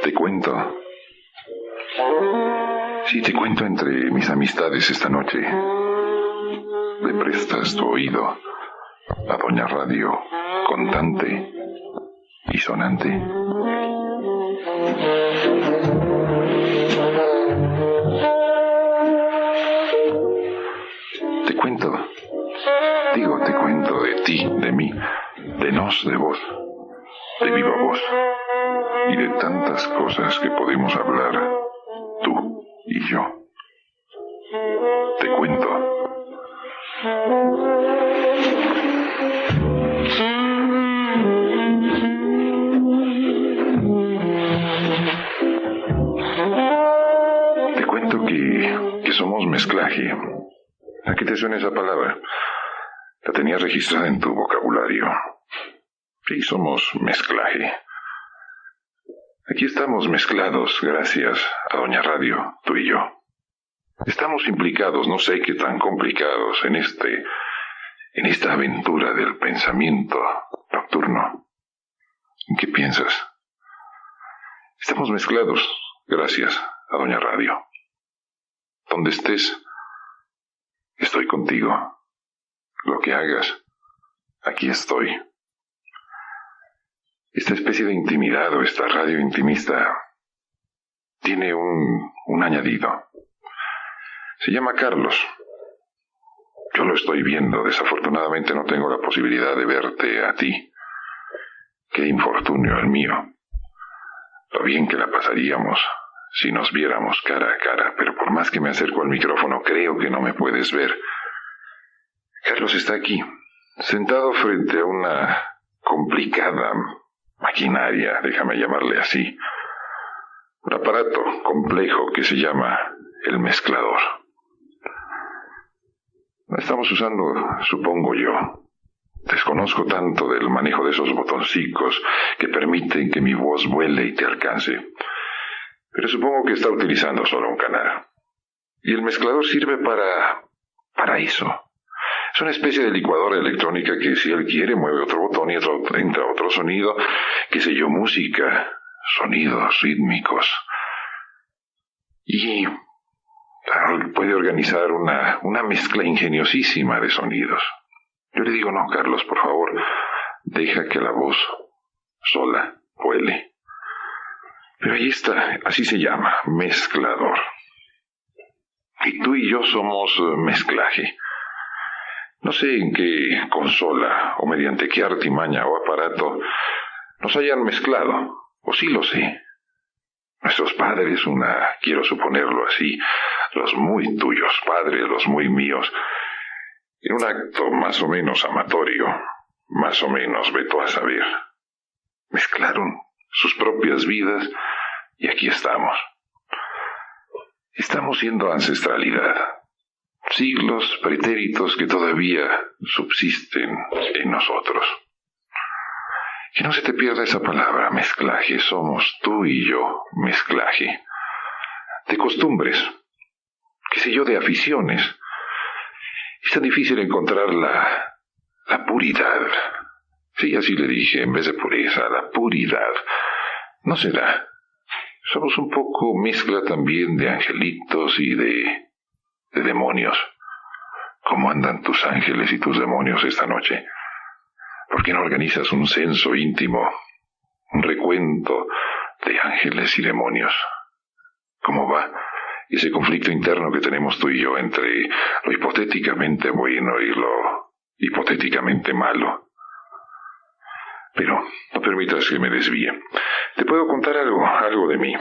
Te cuento. Sí, te cuento entre mis amistades esta noche. Le prestas tu oído a Doña Radio, contante y sonante. Te cuento de ti, de mí, de nos, de vos, de viva voz, y de tantas cosas que podemos hablar, tú y yo. Te cuento. Te cuento que somos mezclaje. ¿A qué te suena esa palabra? La tenías registrada en tu vocabulario. Sí, somos mezclaje. Aquí estamos mezclados gracias a Doña Radio, tú y yo. Estamos implicados, no sé qué tan complicados, en esta aventura del pensamiento nocturno. ¿En qué piensas? Estamos mezclados gracias a Doña Radio. Donde estés, estoy contigo. Lo que hagas, aquí estoy. Esta especie de intimidad o esta radio intimista tiene un añadido. Se llama Carlos. Yo lo estoy viendo. Desafortunadamente no tengo la posibilidad de verte a ti. Qué infortunio el mío. Lo bien que la pasaríamos si nos viéramos cara a cara, pero por más que me acerco al micrófono, creo que no me puedes ver. Carlos está aquí, sentado frente a una complicada maquinaria, déjame llamarle así. Un aparato complejo que se llama el mezclador. Lo estamos usando, supongo yo. Desconozco tanto del manejo de esos botoncicos que permiten que mi voz vuele y te alcance. Pero supongo que está utilizando solo un canal. Y el mezclador sirve para eso. Es una especie de licuadora electrónica que, si él quiere, mueve otro botón y entra otro sonido, qué sé yo, música, sonidos rítmicos. Y puede organizar una mezcla ingeniosísima de sonidos. Yo le digo, no, Carlos, por favor, deja que la voz sola vuele. Pero ahí está, así se llama, mezclador. Y tú y yo somos mezclaje. No sé en qué consola o mediante qué artimaña o aparato nos hayan mezclado, o sí lo sé. Nuestros padres, quiero suponerlo así, los muy tuyos padres, los muy míos, en un acto más o menos amatorio, más o menos veto a saber, mezclaron sus propias vidas y aquí estamos. Estamos siendo ancestralidad. Siglos pretéritos que todavía subsisten en nosotros. Que no se te pierda esa palabra, mezclaje. Somos tú y yo, mezclaje. De costumbres, qué sé yo, de aficiones. Es tan difícil encontrar la puridad. Sí, así le dije, en vez de pureza, la puridad. No se da. Somos un poco mezcla también de angelitos y de demonios. ¿Cómo andan tus ángeles y tus demonios esta noche? ¿Por qué no organizas un censo íntimo? Un recuento de ángeles y demonios. ¿Cómo va ese conflicto interno que tenemos tú y yo entre lo hipotéticamente bueno y lo hipotéticamente malo? Pero no permitas que me desvíe. Te puedo contar algo de mí.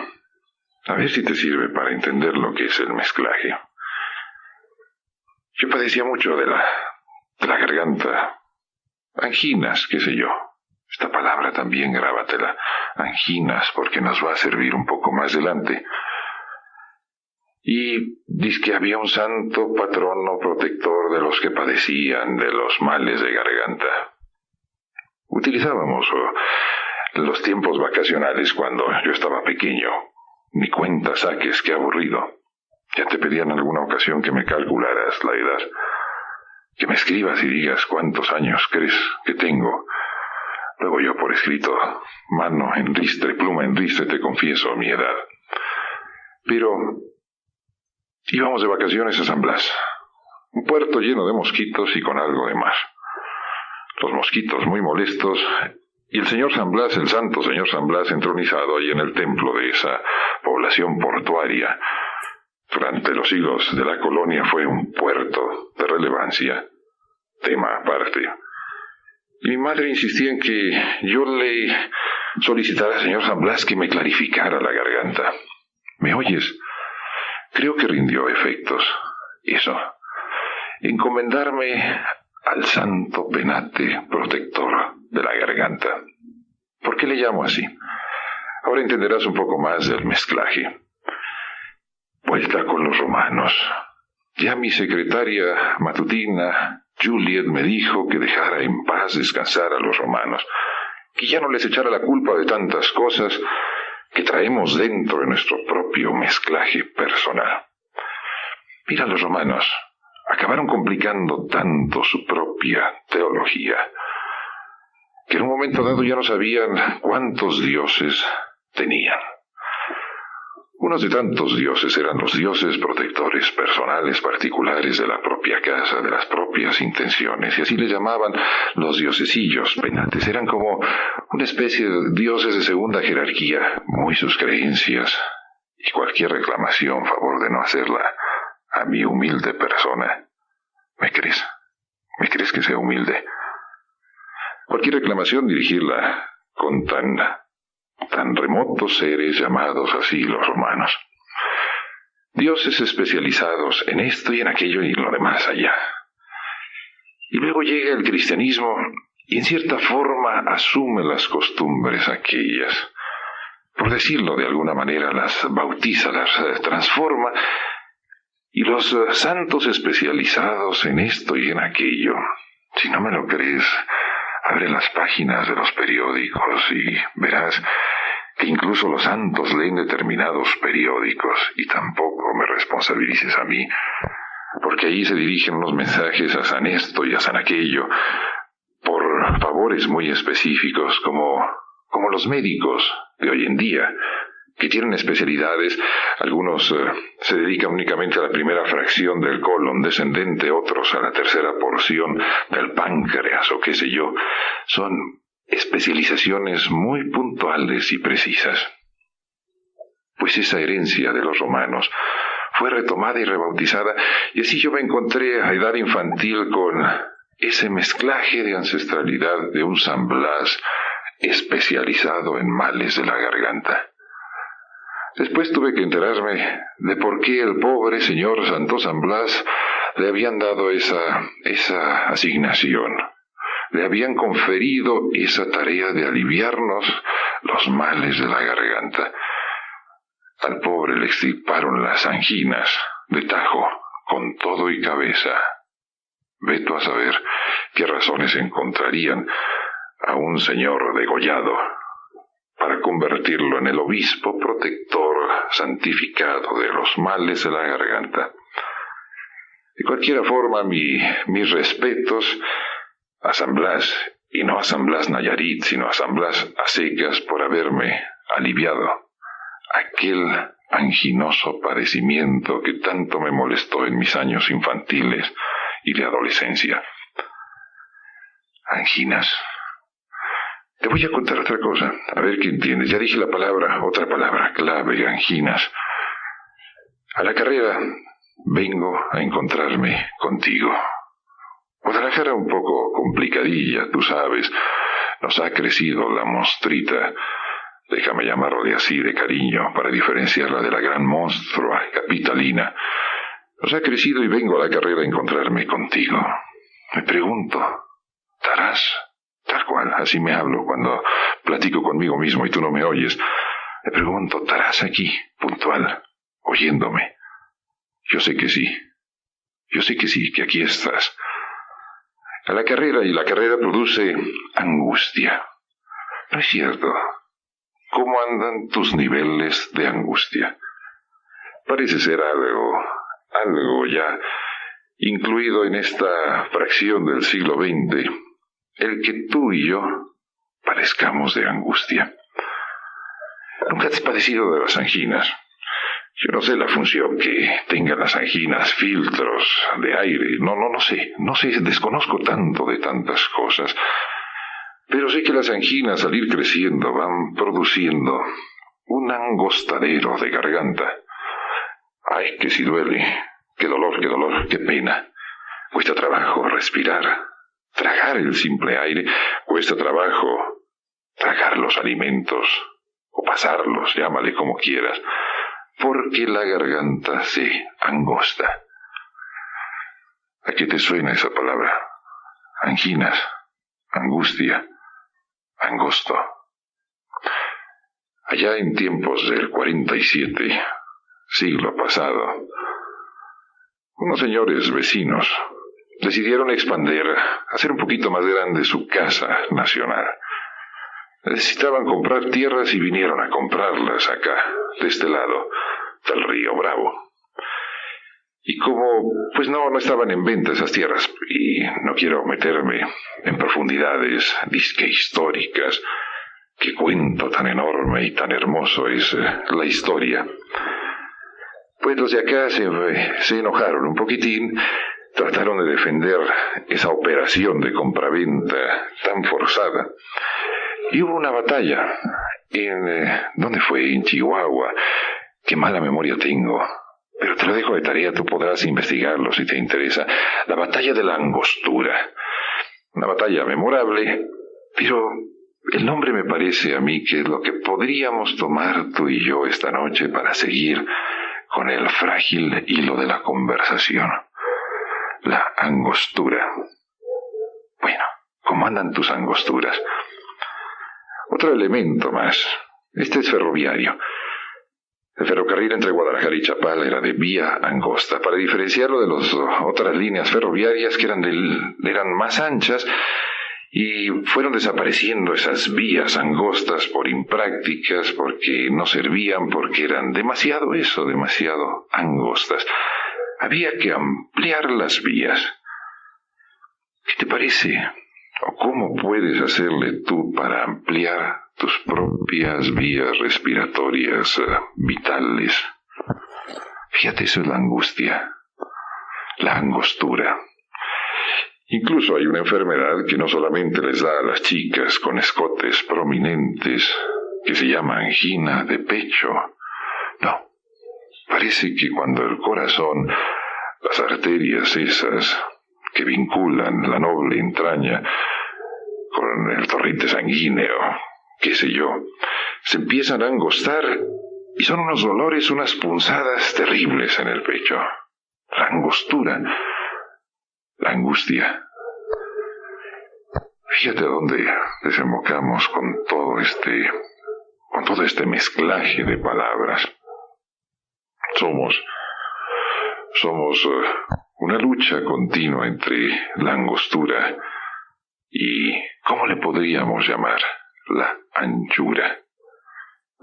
A ver si te sirve para entender lo que es el mezclaje. Yo padecía mucho de la garganta, anginas, qué sé yo. Esta palabra también grábatela, anginas, porque nos va a servir un poco más adelante. Y dice que había un santo patrono protector de los que padecían de los males de garganta. Utilizábamos en los tiempos vacacionales cuando yo estaba pequeño Ni cuenta saques, qué aburrido. Ya te pedí en alguna ocasión que me calcularas la edad. Que me escribas y digas cuántos años crees que tengo. Luego yo por escrito, mano en ristre, pluma en ristre, te confieso mi edad. Pero íbamos de vacaciones a San Blas. Un puerto lleno de mosquitos y con algo de mar. Los mosquitos muy molestos, y el señor San Blas, el santo señor San Blas, entronizado ahí en el templo de esa población portuaria. Durante los siglos de la colonia fue un puerto de relevancia, tema aparte. Y mi madre insistía en que yo le solicitara al señor San Blas que me clarificara la garganta. ¿Me oyes? Creo que rindió efectos. Eso. Encomendarme al santo penate protector de la garganta. ¿Por qué le llamo así? Ahora entenderás un poco más del mezclaje. Vuelta con los romanos. Ya mi secretaria matutina, Juliet, me dijo que dejara en paz descansar a los romanos, que ya no les echara la culpa de tantas cosas que traemos dentro de nuestro propio mezclaje personal. Mira, los romanos acabaron complicando tanto su propia teología, que en un momento dado ya no sabían cuántos dioses tenían. Unos de tantos dioses eran los dioses protectores personales particulares de la propia casa, de las propias intenciones, y así les llamaban los diosesillos penates. Eran como una especie de dioses de segunda jerarquía, muy sus creencias, y cualquier reclamación, favor de no hacerla a mi humilde persona. ¿Me crees? ¿Me crees que sea humilde? Cualquier reclamación dirigirla con tan remotos seres llamados así los romanos. Dioses especializados en esto y en aquello y en lo demás allá. Y luego llega el cristianismo y en cierta forma asume las costumbres aquellas. Por decirlo de alguna manera, las bautiza, las transforma. Y los santos especializados en esto y en aquello, si no me lo crees, abre las páginas de los periódicos y verás que incluso los santos leen determinados periódicos y tampoco me responsabilices a mí, porque ahí se dirigen unos mensajes a San esto y a San aquello, por favores muy específicos, como los médicos de hoy en día, que tienen especialidades. Algunos se dedican únicamente a la primera fracción del colon descendente, otros a la tercera porción del páncreas o qué sé yo. Son especializaciones muy puntuales y precisas. Pues esa herencia de los romanos fue retomada y rebautizada, y así yo me encontré a edad infantil con ese mezclaje de ancestralidad de un San Blas especializado en males de la garganta. Después tuve que enterarme de por qué el pobre señor Santo San Blas le habían dado esa asignación. Le habían conferido esa tarea de aliviarnos los males de la garganta. Al pobre le extirparon las anginas de tajo, con todo y cabeza. Veto a saber qué razones encontrarían a un señor degollado para convertirlo en el obispo protector santificado de los males de la garganta. De cualquier forma, mis respetos a San Blas, y no a San Blas Nayarit, sino a San Blas a secas, por haberme aliviado aquel anginoso padecimiento que tanto me molestó en mis años infantiles y de adolescencia. Anginas. Te voy a contar otra cosa, a ver qué entiendes. Ya dije otra palabra clave, anginas. A la carrera vengo a encontrarme contigo. Guadalajara un poco complicadilla, tú sabes. Nos ha crecido la monstrita. Déjame llamarle así de cariño, para diferenciarla de la gran monstrua capitalina. Nos ha crecido y vengo a la carrera a encontrarme contigo. Me pregunto, ¿estarás? Tal cual, así me hablo cuando platico conmigo mismo y tú no me oyes. Me pregunto, ¿estarás aquí, puntual, oyéndome? Yo sé que sí. Yo sé que sí, que aquí estás. A la carrera, y la carrera produce angustia. ¿No es cierto? ¿Cómo andan tus niveles de angustia? Parece ser algo ya incluido en esta fracción del siglo XX, el que tú y yo padezcamos de angustia. ¿Nunca te has padecido de las anginas? Yo no sé la función que tengan las anginas, filtros de aire, no sé, desconozco tanto de tantas cosas, pero sé que las anginas al ir creciendo van produciendo un angostadero de garganta. Ay, que si duele, qué dolor, qué pena. Cuesta trabajo respirar, tragar el simple aire, cuesta trabajo tragar los alimentos, o pasarlos, llámale como quieras, porque la garganta se angosta. ¿A qué te suena esa palabra? Anginas, angustia, angosto. Allá en tiempos del 47, siglo pasado, unos señores vecinos decidieron hacer un poquito más grande su casa nacional. Necesitaban comprar tierras y vinieron a comprarlas acá, de este lado del río Bravo. Y como, pues no estaban en venta esas tierras, y no quiero meterme en profundidades disque históricas, qué cuento tan enorme y tan hermoso es la historia. Pues los de acá se enojaron un poquitín, trataron de defender esa operación de compraventa tan forzada. Y hubo una batalla ¿dónde fue? En Chihuahua. Qué mala memoria tengo. Pero te lo dejo de tarea, tú podrás investigarlo si te interesa. La batalla de la Angostura. Una batalla memorable, pero el nombre me parece a mí que es lo que podríamos tomar tú y yo esta noche para seguir con el frágil hilo de la conversación. La angostura. Bueno, ¿cómo andan tus angosturas? Otro elemento más. Este es ferroviario. El ferrocarril entre Guadalajara y Chapala era de vía angosta, para diferenciarlo de las otras líneas ferroviarias que eran más anchas, y fueron desapareciendo esas vías angostas por imprácticas, porque no servían, porque eran demasiado angostas. Había que ampliar las vías. ¿Qué te parece? ¿O cómo puedes hacerle tú para ampliar tus propias vías respiratorias vitales? Fíjate, eso es la angustia, la angostura. Incluso hay una enfermedad que no solamente les da a las chicas con escotes prominentes, que se llama angina de pecho. No, parece que cuando el corazón, las arterias esas que vinculan la noble entraña con el torrente sanguíneo, qué sé yo, se empiezan a angostar y son unos dolores, unas punzadas terribles en el pecho. La angostura, la angustia. Fíjate a dónde desembocamos con todo este mezclaje de palabras. Somos una lucha continua entre la angostura y, ¿cómo le podríamos llamar? La anchura.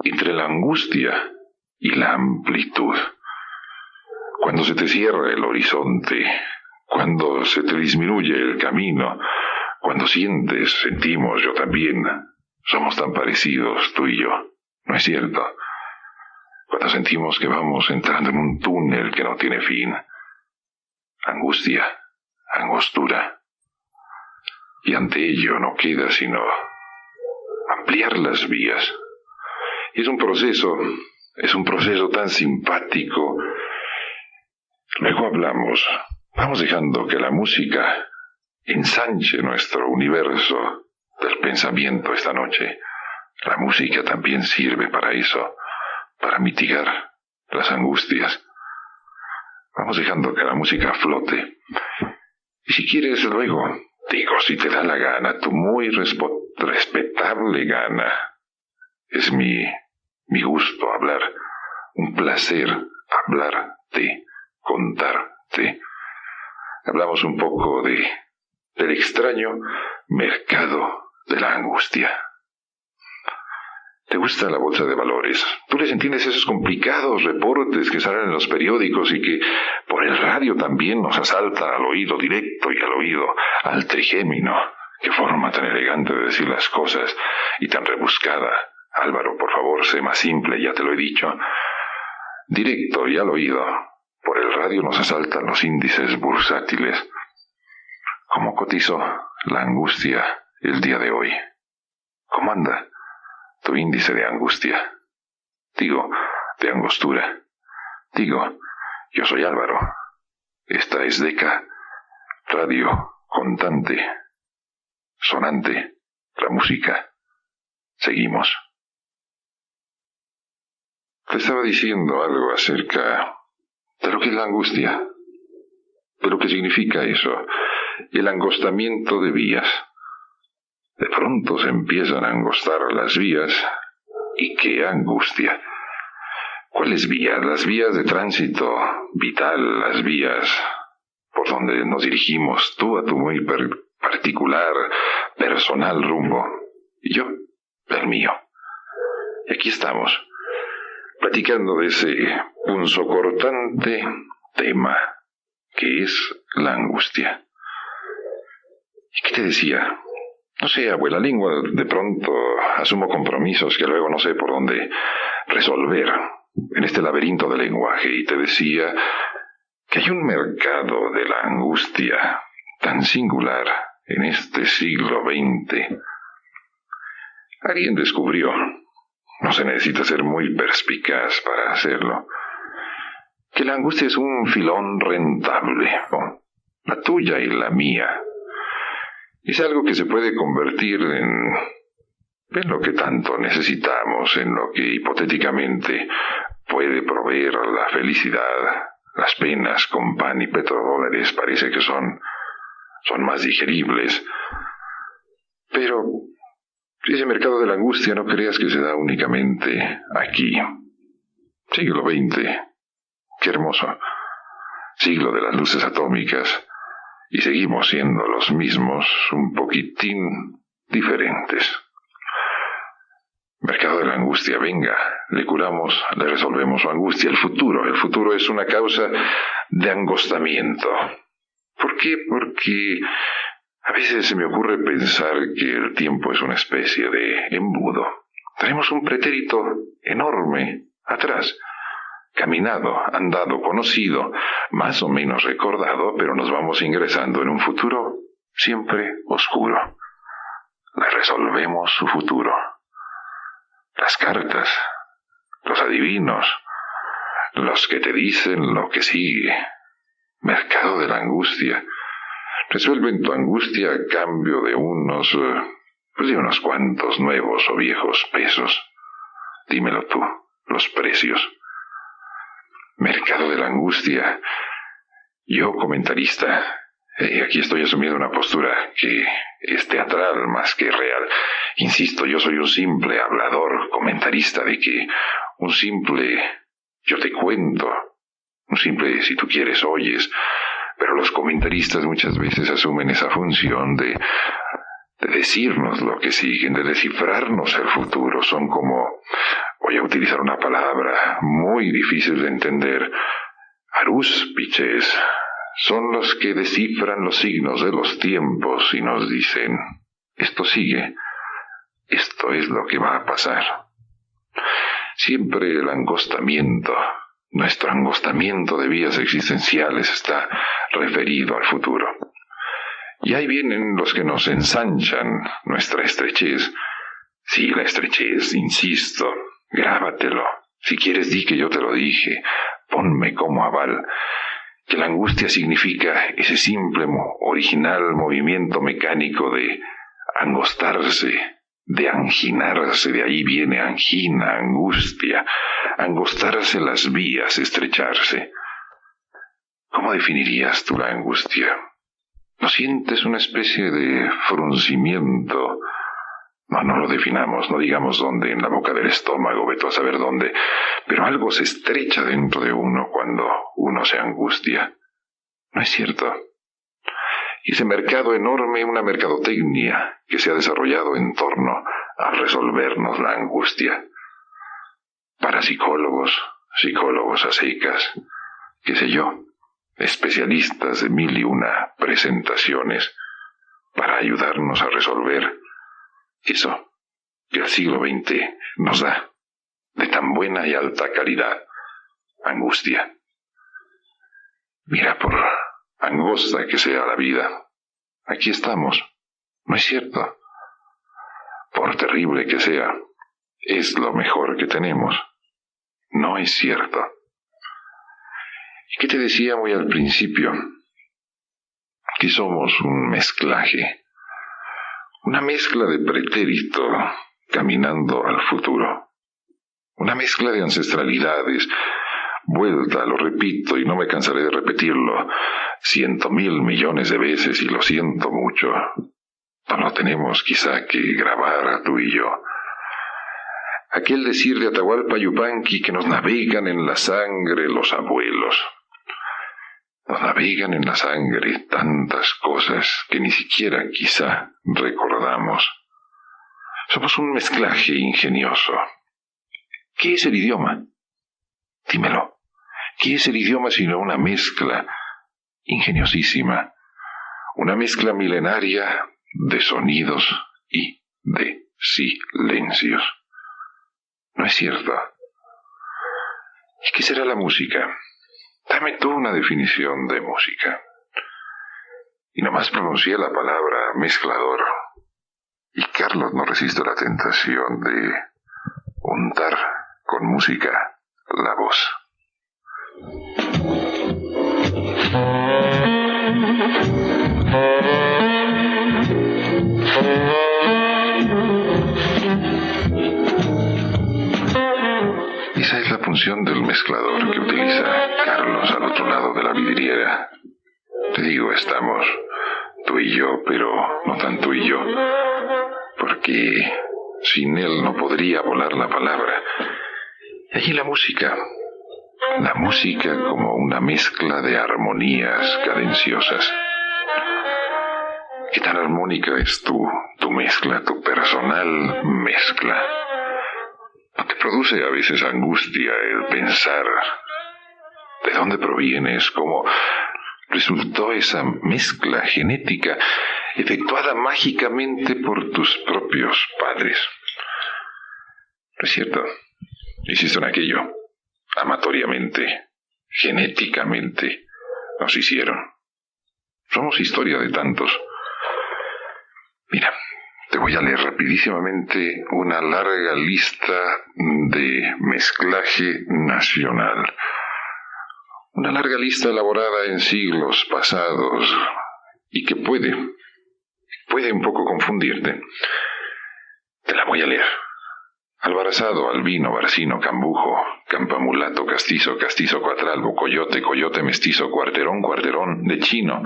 Entre la angustia y la amplitud. Cuando se te cierra el horizonte, cuando se te disminuye el camino, cuando sentimos, yo también, somos tan parecidos tú y yo, ¿no es cierto? Cuando sentimos que vamos entrando en un túnel que no tiene fin. Angustia, angostura. Y ante ello no queda sino ampliar las vías. Y es un proceso tan simpático. Luego vamos dejando que la música ensanche nuestro universo del pensamiento esta noche. La música también sirve para eso, para mitigar las angustias. Vamos dejando que la música flote. Y si quieres luego, si te da la gana, tu muy respetable gana, es mi gusto hablar, un placer hablarte, contarte. Hablamos un poco del extraño mercado de la angustia. ¿Te gusta la bolsa de valores? ¿Tú les entiendes esos complicados reportes que salen en los periódicos y que por el radio también nos asaltan al oído directo y al oído al trigémino? Qué forma tan elegante de decir las cosas y tan rebuscada. Álvaro, por favor, sé más simple, ya te lo he dicho. Directo y al oído. Por el radio nos asaltan los índices bursátiles. ¿Cómo cotizó la angustia el día de hoy? ¿Cómo anda tu índice de angustia? Digo, de angostura. Digo, yo soy Álvaro. Esta es Deca, radio, contante, sonante, la música. Seguimos. Te estaba diciendo algo acerca de lo que es la angustia, de lo que significa eso, el angostamiento de vías. De pronto se empiezan a angostar las vías, y qué angustia. ¿Cuáles vías? Las vías de tránsito vital, las vías por donde nos dirigimos, tú a tu muy particular, personal rumbo, y yo, el mío. Y aquí estamos, platicando de ese punzocortante tema que es la angustia. ¿Y qué te decía? No sé, abuela lengua, de pronto asumo compromisos que luego no sé por dónde resolver en este laberinto de lenguaje, y te decía que hay un mercado de la angustia tan singular en este siglo XX. Alguien descubrió, no se necesita ser muy perspicaz para hacerlo, que la angustia es un filón rentable, ¿no? La tuya y la mía. Es algo que se puede convertir en lo que tanto necesitamos, en lo que hipotéticamente puede proveer la felicidad. Las penas con pan y petrodólares parece que son más digeribles. Pero ese mercado de la angustia no creas que se da únicamente aquí. Siglo XX, qué hermoso. Siglo de las luces atómicas. Y seguimos siendo los mismos, un poquitín diferentes. Mercado de la angustia, venga, le curamos, le resolvemos su angustia. El futuro es una causa de angostamiento. ¿Por qué? Porque a veces se me ocurre pensar que el tiempo es una especie de embudo. Tenemos un pretérito enorme atrás. Caminado, andado, conocido, más o menos recordado, pero nos vamos ingresando en un futuro siempre oscuro. Le resolvemos su futuro. Las cartas, los adivinos, los que te dicen lo que sigue. Mercado de la angustia. Resuelven tu angustia a cambio de unos cuantos nuevos o viejos pesos. Dímelo tú, los precios. Mercado de la angustia. Yo, comentarista, aquí estoy asumiendo una postura que es teatral más que real. Insisto, yo soy un simple hablador, comentarista de que un simple yo te cuento, un simple si tú quieres oyes, pero los comentaristas muchas veces asumen esa función de decirnos lo que siguen, de descifrarnos el futuro. Son como, voy a utilizar una palabra muy difícil de entender, arúspices. Son los que descifran los signos de los tiempos y nos dicen, esto sigue, esto es lo que va a pasar. Siempre el angostamiento, nuestro angostamiento de vías existenciales está referido al futuro. Y ahí vienen los que nos ensanchan nuestra estrechez. Sí, la estrechez, insisto, grábatelo. Si quieres, di que yo te lo dije. Ponme como aval. Que la angustia significa ese simple, original movimiento mecánico de angostarse, de anginarse. De ahí viene angina, angustia. Angostarse las vías, estrecharse. ¿Cómo definirías tú la angustia? ¿No sientes una especie de fruncimiento? No lo definamos, no digamos dónde, en la boca del estómago, vete a saber dónde, pero algo se estrecha dentro de uno cuando uno se angustia. ¿No es cierto? Y ese mercado enorme, una mercadotecnia que se ha desarrollado en torno a resolvernos la angustia. Parapsicólogos, psicólogos a secas, qué sé yo, especialistas de 1001 presentaciones para ayudarnos a resolver eso que el siglo XX nos da de tan buena y alta calidad, angustia. Mira, por angosta que sea la vida, aquí estamos, ¿no es cierto? Por terrible que sea, es lo mejor que tenemos, ¿no es cierto? ¿Y qué te decía muy al principio? Que somos un mezclaje, una mezcla de pretérito caminando al futuro, una mezcla de ancestralidades, vuelta, lo repito y no me cansaré de repetirlo 100.000 millones de veces y lo siento mucho. No lo tenemos quizá que grabar tú y yo. Aquel decir de Atahualpa Yupanqui que nos navegan en la sangre los abuelos. Nos navegan en la sangre tantas cosas que ni siquiera quizá recordamos. Somos un mezclaje ingenioso. ¿Qué es el idioma? Dímelo. ¿Qué es el idioma sino una mezcla ingeniosísima? Una mezcla milenaria de sonidos y de silencios. ¿No es cierto? ¿Y qué será la música? Dame tú una definición de música. Y nomás pronuncié la palabra mezclador. Y Carlos no resiste la tentación de untar con música la voz. Esa es la función del mezclador que utiliza Carlos al otro lado de la vidriera. Te digo, estamos tú y yo, pero no tan tú y yo, porque sin él no podría volar la palabra. Y allí la música como una mezcla de armonías cadenciosas. ¿Qué tan armónica es tu mezcla, tu personal mezcla? ¿No te produce a veces angustia el pensar de dónde provienes, cómo resultó esa mezcla genética efectuada mágicamente por tus propios padres? ¿No es cierto? Hicieron aquello amatoriamente, genéticamente, nos hicieron. Somos historia de tantos. Mira, te voy a leer rapidísimamente una larga lista de mezclaje nacional. Una larga lista elaborada en siglos pasados y que puede un poco confundirte. Te la voy a leer. Albarazado, albino, barcino, cambujo, campamulato, castizo, castizo, cuatralbo, coyote, coyote, mestizo, cuarterón, cuarterón, de chino,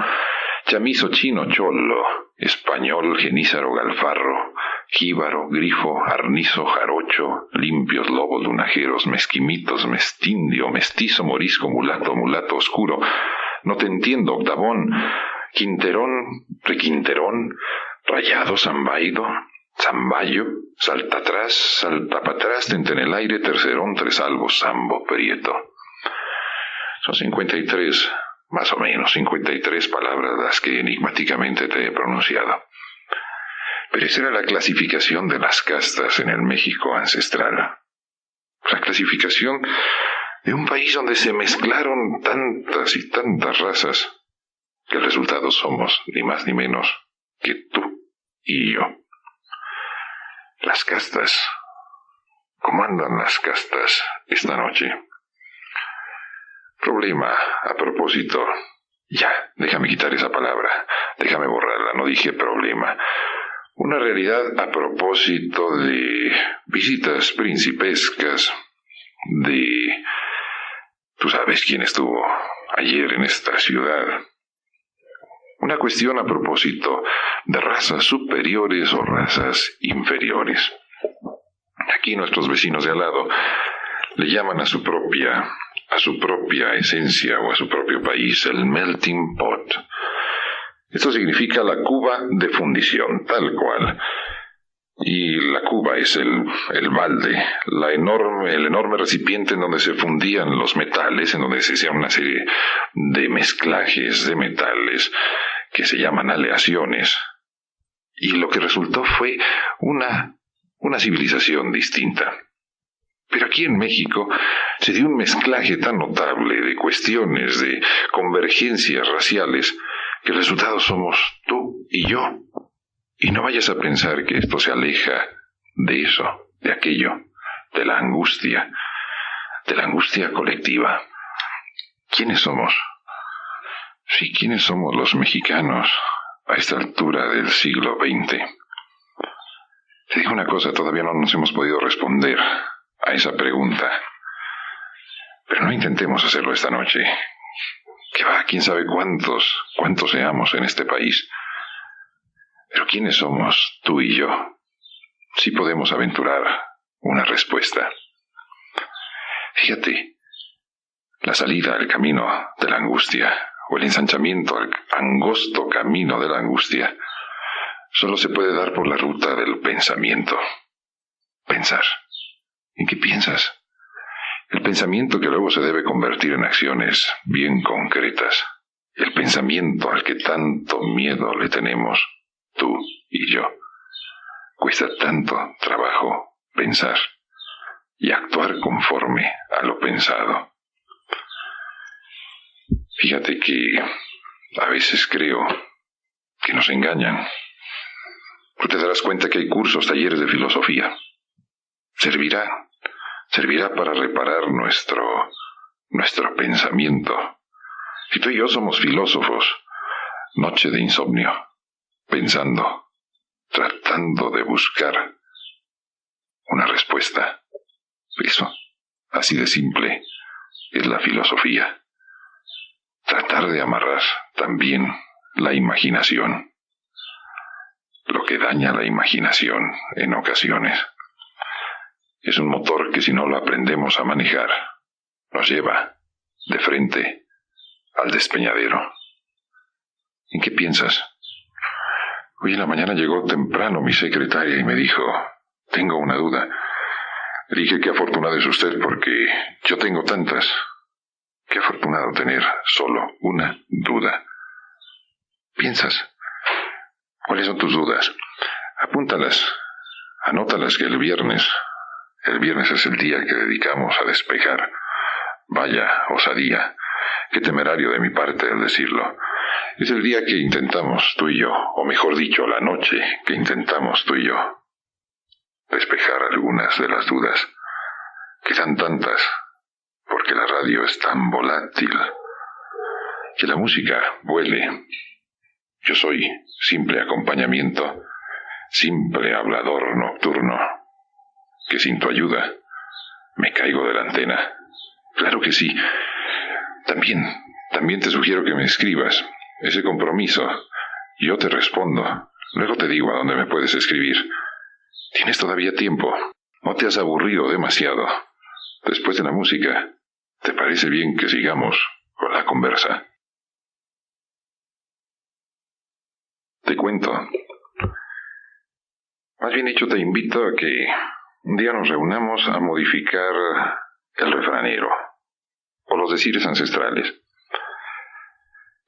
chamizo, chino, cholo, español, genízaro, galfarro, jíbaro, grifo, arnizo, jarocho, limpios, lobos, lunajeros, mezquimitos, mestindio, mestizo, morisco, mulato, mulato oscuro, no te entiendo, octavón, quinterón, requinterón, rayado, zambaído, zambayo, salta atrás, salta para atrás, tente en el aire, tercerón, tresalvo, sambo, prieto. Son 53, más o menos, 53 palabras las que enigmáticamente te he pronunciado. Pero esa era la clasificación de las castas en el México ancestral. La clasificación de un país donde se mezclaron tantas y tantas razas, que el resultado somos ni más ni menos que tú y yo. Las castas. ¿Cómo andan las castas esta noche? Problema, a propósito. Ya, déjame quitar esa palabra. Déjame borrarla, no dije problema. Una realidad a propósito de visitas principescas, de... Tú sabes quién estuvo ayer en esta ciudad. Una cuestión a propósito de razas superiores o razas inferiores. Aquí nuestros vecinos de al lado le llaman a su propia esencia o a su propio país el melting pot. Esto significa la cuba de fundición, tal cual. Y la cuba es el balde, el enorme recipiente en donde se fundían los metales, en donde se hacían una serie de mezclajes de metales que se llaman aleaciones. Y lo que resultó fue una civilización distinta. Pero aquí en México se dio un mezclaje tan notable de cuestiones, de convergencias raciales, que el resultado somos tú y yo. Y no vayas a pensar que esto se aleja de eso, de aquello, de la angustia colectiva. ¿Quiénes somos? Sí, ¿quiénes somos los mexicanos a esta altura del siglo XX? Te digo una cosa, todavía no nos hemos podido responder a esa pregunta. Pero no intentemos hacerlo esta noche. Que va, quién sabe cuántos seamos en este país. Pero ¿quiénes somos tú y yo? Sí podemos aventurar una respuesta. Fíjate, la salida al camino de la angustia, o el ensanchamiento al angosto camino de la angustia, solo se puede dar por la ruta del pensamiento. Pensar. ¿En qué piensas? El pensamiento que luego se debe convertir en acciones bien concretas. El pensamiento al que tanto miedo le tenemos, tú y yo. Cuesta tanto trabajo pensar y actuar conforme a lo pensado. Fíjate que a veces creo que nos engañan. Tú te darás cuenta que hay cursos, talleres de filosofía. Servirá para reparar nuestro pensamiento. Si tú y yo somos filósofos, noche de insomnio, pensando, tratando de buscar una respuesta. Eso, así de simple, es la filosofía. Tratar de amarrar también la imaginación. Lo que daña la imaginación en ocasiones es un motor que si no lo aprendemos a manejar, nos lleva de frente al despeñadero. ¿En qué piensas? Hoy en la mañana llegó temprano mi secretaria y me dijo, tengo una duda. Le dije, qué afortunado es usted porque yo tengo tantas. Qué afortunado tener solo una duda. ¿Piensas? ¿Cuáles son tus dudas? Apúntalas, anótalas que el viernes es el día que dedicamos a despejar. Vaya osadía, qué temerario de mi parte el decirlo. Es el día que intentamos tú y yo, o mejor dicho, la noche que intentamos tú y yo, despejar algunas de las dudas. Quedan tantas, porque la radio es tan volátil. Que la música vuele. Yo soy simple acompañamiento, simple hablador nocturno, que sin tu ayuda me caigo de la antena. Claro que sí. También te sugiero que me escribas ese compromiso. Yo te respondo. Luego te digo a dónde me puedes escribir. Tienes todavía tiempo. No te has aburrido demasiado. Después de la música, ¿te parece bien que sigamos con la conversa? Te cuento. Más bien dicho, te invito a que un día nos reunamos a modificar el refranero o los decires ancestrales.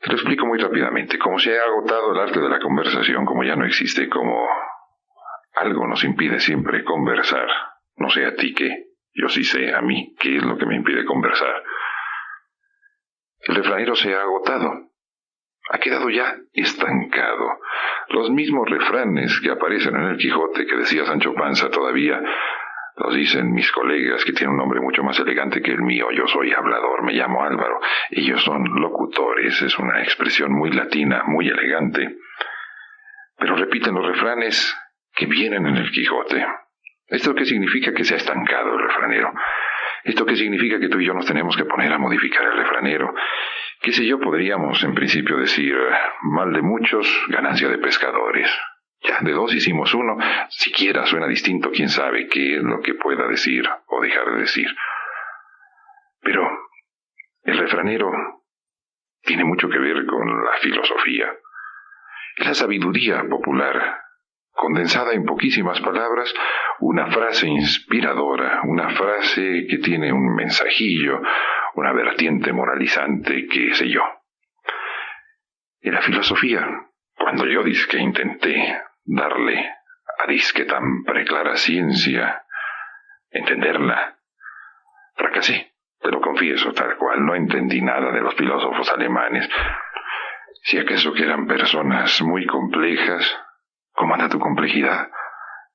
Te lo explico muy rápidamente. Como se ha agotado el arte de la conversación, como ya no existe, como algo nos impide siempre conversar. No sé a ti qué, yo sí sé a mí qué es lo que me impide conversar. El refranero se ha agotado. Ha quedado ya estancado. Los mismos refranes que aparecen en el Quijote que decía Sancho Panza todavía los dicen mis colegas que tienen un nombre mucho más elegante que el mío. Yo soy hablador, me llamo Álvaro. Ellos son locutores, es una expresión muy latina, muy elegante. Pero repiten los refranes que vienen en el Quijote. ¿Esto qué significa? Que se ha estancado el refranero. ¿Esto qué significa? Que tú y yo nos tenemos que poner a modificar el refranero. Qué sé yo, podríamos en principio decir, mal de muchos, ganancia de pescadores. Ya, de dos hicimos uno, siquiera suena distinto, quién sabe qué es lo que pueda decir o dejar de decir. Pero el refranero tiene mucho que ver con la filosofía. La sabiduría popular, condensada en poquísimas palabras, una frase inspiradora, una frase que tiene un mensajillo, una vertiente moralizante, qué sé yo. Y la filosofía, cuando yo dizque intenté darle a disque tan preclara ciencia, entenderla, fracasé, te lo confieso tal cual, no entendí nada de los filósofos alemanes. Si acaso que eran personas muy complejas, ¿cómo anda tu complejidad?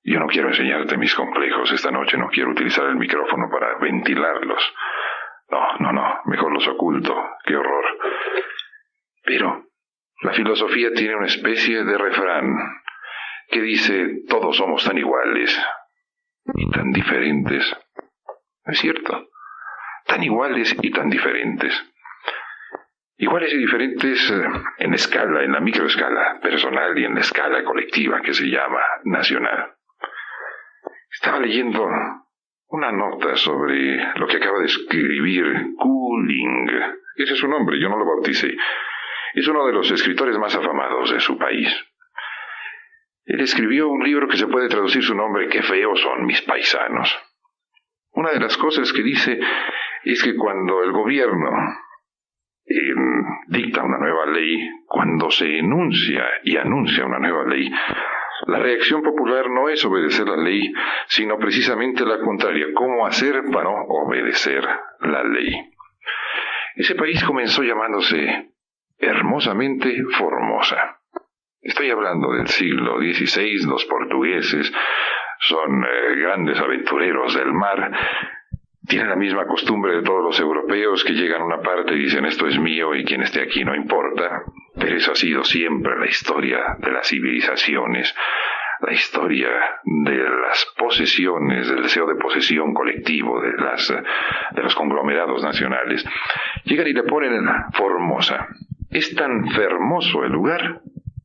Yo no quiero enseñarte mis complejos esta noche, no quiero utilizar el micrófono para ventilarlos. No, mejor los oculto, qué horror. Pero la filosofía tiene una especie de refrán que dice, todos somos tan iguales y tan diferentes. ¿No es cierto? Tan iguales y tan diferentes. Iguales y diferentes en la escala, en la microescala personal y en la escala colectiva que se llama nacional. Estaba leyendo una nota sobre lo que acaba de escribir Kooling. Ese es su nombre, yo no lo bauticé. Es uno de los escritores más afamados de su país. Él escribió un libro que se puede traducir su nombre, Qué feos son mis paisanos. Una de las cosas que dice es que cuando el gobierno dicta una nueva ley, cuando se enuncia y anuncia una nueva ley, la reacción popular no es obedecer la ley, sino precisamente la contraria, cómo hacer para no obedecer la ley. Ese país comenzó llamándose hermosamente Formosa. Estoy hablando del siglo XVI, los portugueses son grandes aventureros del mar. Tienen la misma costumbre de todos los europeos que llegan a una parte y dicen esto es mío y quien esté aquí no importa. Pero eso ha sido siempre la historia de las civilizaciones, la historia de las posesiones, del deseo de posesión colectivo de los conglomerados nacionales. Llegan y le ponen Formosa. Es tan fermoso el lugar,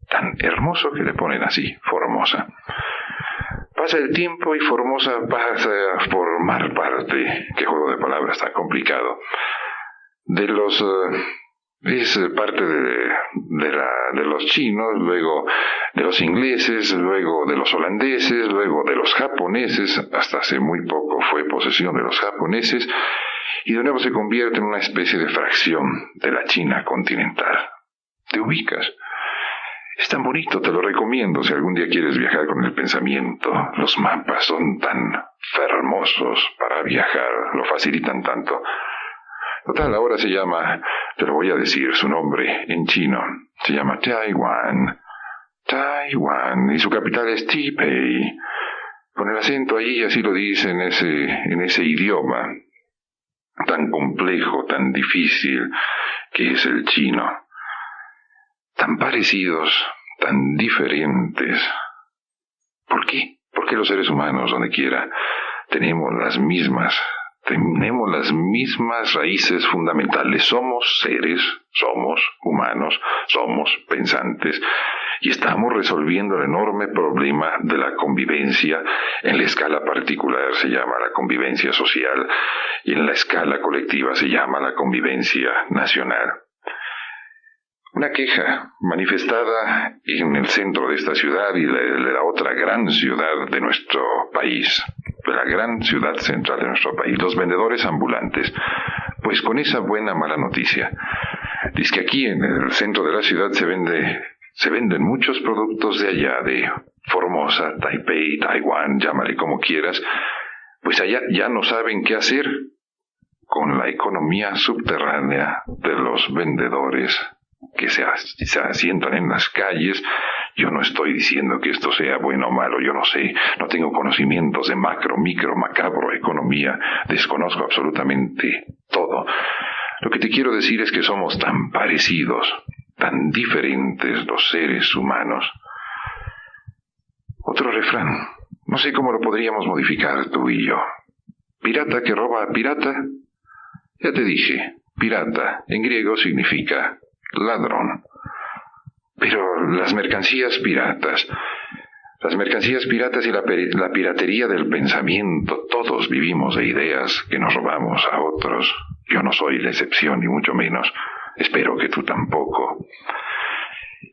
tan hermoso que le ponen así, Formosa. Pasa el tiempo y Formosa pasa a formar parte, qué juego de palabras tan complicado, es parte de los chinos, luego de los ingleses, luego de los holandeses, luego de los japoneses, hasta hace muy poco fue posesión de los japoneses, y de nuevo se convierte en una especie de fracción de la China continental. ¿Te ubicas? Es tan bonito, te lo recomiendo si algún día quieres viajar con el pensamiento. Los mapas son tan hermosos para viajar, lo facilitan tanto. Total, ahora se llama, te lo voy a decir su nombre en chino, se llama Taiwán. Taiwán, y su capital es Taipei. Con el acento allí, así lo dice en ese idioma tan complejo, tan difícil que es el chino. Tan parecidos, tan diferentes. ¿Por qué? ¿Por qué los seres humanos, donde quiera, tenemos las mismas raíces fundamentales? Somos seres, somos humanos, somos pensantes, y estamos resolviendo el enorme problema de la convivencia. En la escala particular se llama la convivencia social, y en la escala colectiva se llama la convivencia nacional. Una queja manifestada en el centro de esta ciudad y de la otra gran ciudad de nuestro país, de la gran ciudad central de nuestro país, los vendedores ambulantes. Pues con esa buena mala noticia, dice que aquí en el centro de la ciudad se venden muchos productos de allá, de Formosa, Taipei, Taiwán, llámale como quieras, pues allá ya no saben qué hacer con la economía subterránea de los vendedores que se asientan en las calles. Yo no estoy diciendo que esto sea bueno o malo, yo no sé, no tengo conocimientos de macro, micro, macabro, economía, desconozco absolutamente todo. Lo que te quiero decir es que somos tan parecidos, tan diferentes los seres humanos. Otro refrán, no sé cómo lo podríamos modificar tú y yo. Pirata que roba a pirata. Ya te dije, pirata en griego significa ladrón. Pero las mercancías piratas y la piratería del pensamiento, todos vivimos de ideas que nos robamos a otros. Yo no soy la excepción, ni mucho menos. Espero que tú tampoco.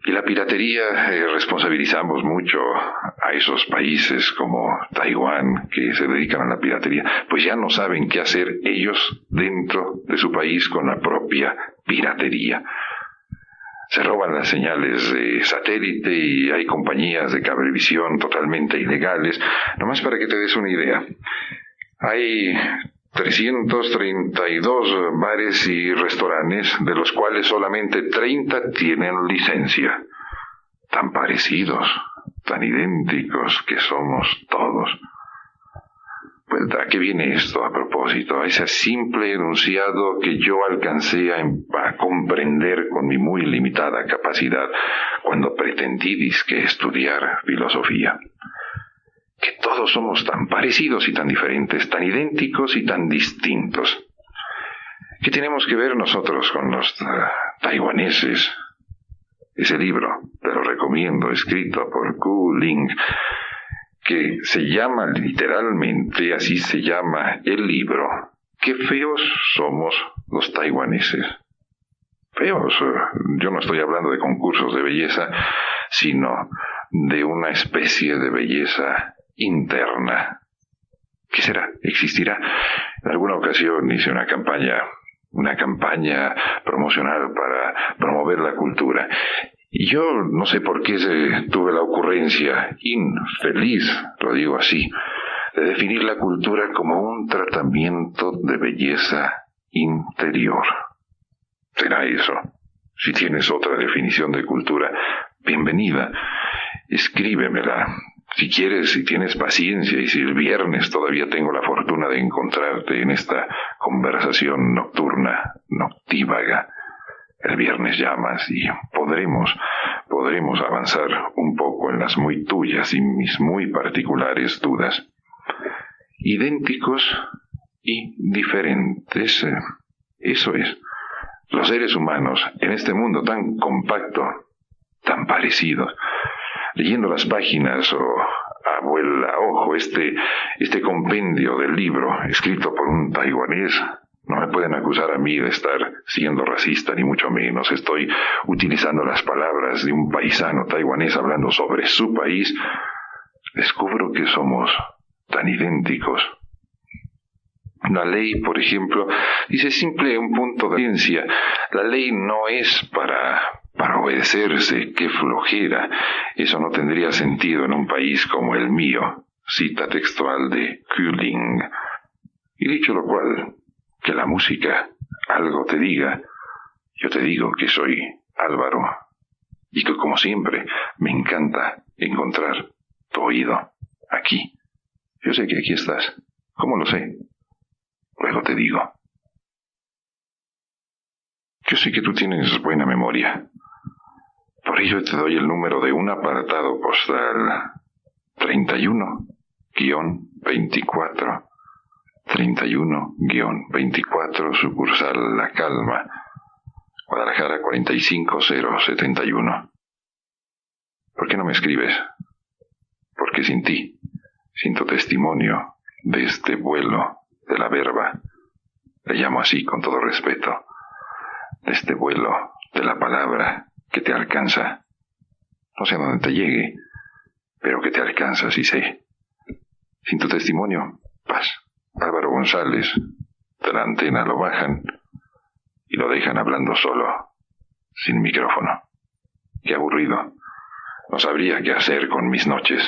Y la piratería, responsabilizamos mucho a esos países como Taiwán que se dedican a la piratería, pues ya no saben qué hacer ellos dentro de su país con la propia piratería. Se roban las señales de satélite y hay compañías de cablevisión totalmente ilegales. Nomás para que te des una idea, hay 332 bares y restaurantes, de los cuales solamente 30 tienen licencia. Tan parecidos, tan idénticos que somos todos. Pues, ¿a qué viene esto a propósito? A ese simple enunciado que yo alcancé a comprender con mi muy limitada capacidad cuando pretendí disque estudiar filosofía. Que todos somos tan parecidos y tan diferentes, tan idénticos y tan distintos. ¿Qué tenemos que ver nosotros con los taiwaneses? Ese libro, te lo recomiendo, escrito por Ku Ling, que se llama literalmente, así se llama el libro, Qué feos somos los taiwaneses. Feos, yo no estoy hablando de concursos de belleza, sino de una especie de belleza interna. ¿Qué será? ¿Existirá? En alguna ocasión hice una campaña promocional para promover la cultura. Y yo no sé por qué tuve la ocurrencia infeliz, lo digo así, de definir la cultura como un tratamiento de belleza interior. ¿Será eso? Si tienes otra definición de cultura, bienvenida. Escríbemela. Si quieres, si tienes paciencia y si el viernes todavía tengo la fortuna de encontrarte en esta conversación nocturna, noctívaga, el viernes llamas y podremos avanzar un poco en las muy tuyas y mis muy particulares dudas. Idénticos y diferentes. Eso es. Los seres humanos en este mundo tan compacto, tan parecidos, leyendo las páginas o a vuela ojo este compendio del libro escrito por un taiwanés, no me pueden acusar a mí de estar siendo racista, ni mucho menos. Estoy utilizando las palabras de un paisano taiwanés hablando sobre su país. Descubro que somos tan idénticos. La ley, por ejemplo, dice simple un punto de ciencia. La ley no es para obedecerse, qué flojera. Eso no tendría sentido en un país como el mío. Cita textual de Ku Ling. Y dicho lo cual, que la música algo te diga, yo te digo que soy Álvaro, y que como siempre me encanta encontrar tu oído aquí. Yo sé que aquí estás. ¿Cómo lo sé? Luego te digo. Yo sé que tú tienes buena memoria. Por ello te doy el número de un apartado postal 31-24. 31-24, sucursal La Calma, Guadalajara 45071. ¿Por qué no me escribes? Porque sin ti, sin tu testimonio de este vuelo de la verba, le llamo así con todo respeto, de este vuelo de la palabra que te alcanza, no sé a dónde te llegue, pero que te alcanza, sí sé. Sin tu testimonio, paz. Álvaro González, de la antena lo bajan y lo dejan hablando solo, sin micrófono. Qué aburrido. No sabría qué hacer con mis noches.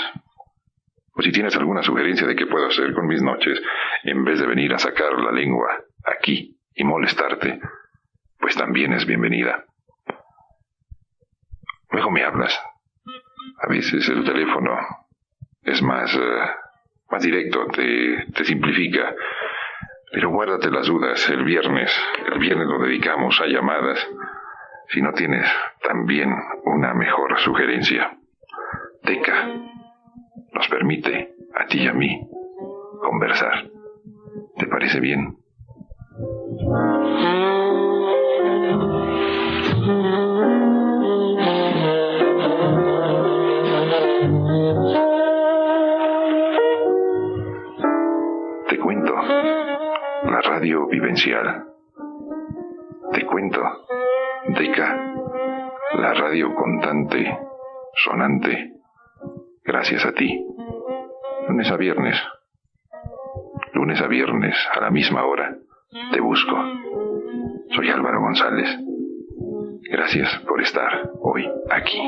O si tienes alguna sugerencia de qué puedo hacer con mis noches, en vez de venir a sacar la lengua aquí y molestarte, pues también es bienvenida. Luego me hablas. A veces el teléfono es más directo, te simplifica. Pero guárdate las dudas, el viernes lo dedicamos a llamadas. Si no tienes también una mejor sugerencia. Teca nos permite, a ti y a mí, conversar. ¿Te parece bien? Te cuento, la radio vivencial. Te cuento, Deca, la radio contante, sonante, gracias a ti. Lunes a viernes a la misma hora, te busco. Soy Álvaro González. Gracias por estar hoy aquí.